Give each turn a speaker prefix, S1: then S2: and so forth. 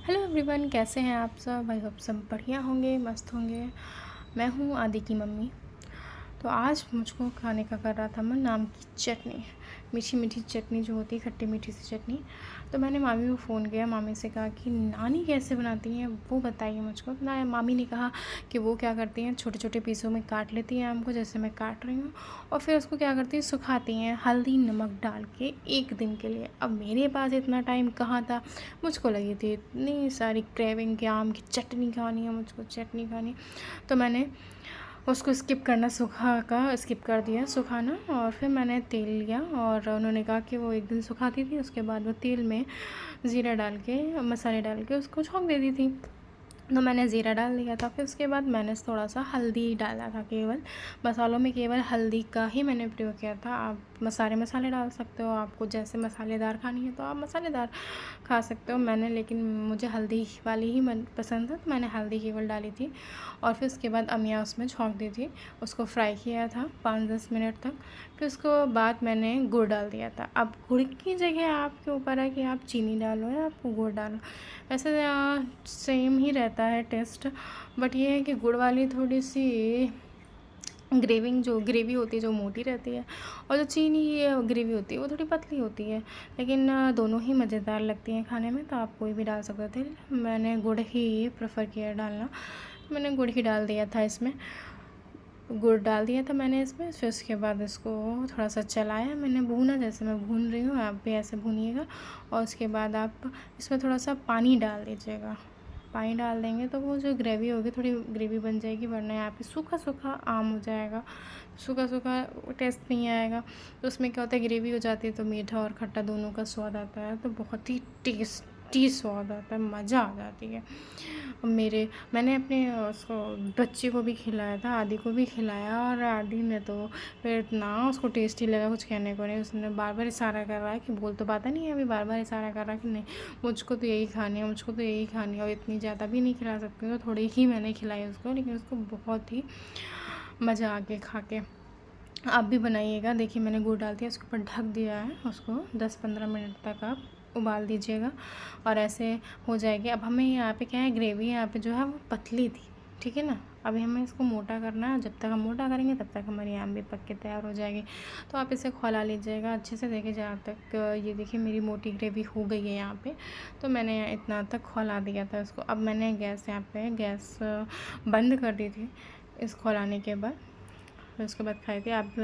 S1: Hello everyone, कैसे हैं आप सब। आई होप सब बढ़िया होंगे, मस्त होंगे। मैं हूँ आदि की मम्मी। तो आज मुझको खाने का कर रहा था मन आम की चटनी, मीठी मीठी चटनी जो होती है, खट्टी मीठी सी चटनी। तो मैंने मामी को फ़ोन किया, मामी से कहा कि नानी कैसे बनाती हैं वो बताइए मुझको। ना मामी ने कहा कि वो क्या करती हैं, छोटे छोटे पीसों में काट लेती हैं आम को, जैसे मैं काट रही हूँ, और फिर उसको क्या करती हैं, सुखाती हैं हल्दी नमक डाल के 1 दिन के लिए। अब मेरे पास इतना टाइम कहाँ था। मुझको लगी थी इतनी सारी क्रेविंग कि आम की चटनी खानी है, मुझको चटनी खानी। तो मैंने उसको स्किप कर दिया सुखाना, और फिर मैंने तेल लिया, और उन्होंने कहा कि वो 1 दिन सुखाती थी, उसके बाद वो तेल में ज़ीरा डाल के, मसाले डाल के उसको छौंक देती थी। तो मैंने ज़ीरा डाल दिया था। फिर उसके बाद मैंने थोड़ा सा हल्दी डाला था, केवल मसालों में केवल हल्दी का ही मैंने प्रयोग किया था। आप सारे मसाले डाल सकते हो, आपको जैसे मसालेदार खानी है तो आप मसालेदार खा सकते हो। मैंने लेकिन मुझे हल्दी वाली ही मन पसंद है, तो मैंने हल्दी केवल डाली थी। और फिर उसके बाद अमिया उसमें छौंक दी थी, उसको फ्राई किया था 5-10 मिनट तक। फिर उसको बाद मैंने गुड़ डाल दिया था। अब गुड़ की जगह आपके ऊपर है कि आप चीनी डालो या आप गुड़ डालो। वैसे सेम ही रहता है टेस्ट, बट ये है कि गुड़ वाली थोड़ी सी ग्रेवी होती है जो मोटी रहती है, और जो चीनी ग्रेवी होती है वो थोड़ी पतली होती है। लेकिन दोनों ही मज़ेदार लगती हैं खाने में, तो आप कोई भी डाल सकते थे। मैंने गुड़ ही प्रेफर किया डालना, मैंने गुड़ ही डाल दिया था इसमें। गुड़ डाल दिया था मैंने इसमें। फिर उसके बाद इसको थोड़ा सा चलाया, मैंने भूना जैसे मैं भून रही हूँ, आप भी ऐसे भूनिएगा। और उसके बाद आप इसमें थोड़ा सा पानी डाल दीजिएगा। पानी डाल देंगे तो वो जो ग्रेवी होगी थोड़ी ग्रेवी बन जाएगी, वरना यहाँ पे सूखा सूखा आम हो जाएगा, सूखा सूखा टेस्ट नहीं आएगा। तो उसमें क्या होता है, ग्रेवी हो जाती है तो मीठा और खट्टा दोनों का स्वाद आता है, तो बहुत ही टेस्टी स्वाद आता है, मज़ा आ जाती है। मैंने अपने उसको बच्चे को भी खिलाया था, आदि को भी खिलाया, और आदि ने तो फिर इतना उसको टेस्टी लगा, कुछ कहने को नहीं। उसने बार बार इशारा कर रहा है कि बोल तो पाता नहीं है, अभी बार बार इशारा कर रहा है कि नहीं मुझको तो यही खानी है, मुझको तो यही खानी है। और इतनी ज़्यादा भी नहीं खिला सकती हूँ, तो थोड़ी ही मैंने खिलाई उसको, लेकिन उसको बहुत ही मज़ा आ गया खा के। आप भी बनाइएगा। देखिए मैंने गुड़ डाल दिया, उसके ऊपर ढक दिया है, उसको 10-15 मिनट तक आप उबाल दीजिएगा, और ऐसे हो जाएगी। अब हमें यहाँ पे क्या है, ग्रेवी यहाँ पे जो है वो पतली थी, ठीक है ना। अभी हमें इसको मोटा करना है, जब तक हम मोटा करेंगे तब तक हमारी आम भी पक के तैयार हो जाएगी। तो आप इसे खौला लीजिएगा अच्छे से। देखिए जहाँ तक ये देखिए मेरी मोटी ग्रेवी हो गई है यहाँ पे, तो मैंने इतना तक खौला दिया था इसको। अब मैंने यहाँ पे गैस बंद कर दी थी इस खौलाने के बाद। फिर उसके बाद खाई थी आप भी।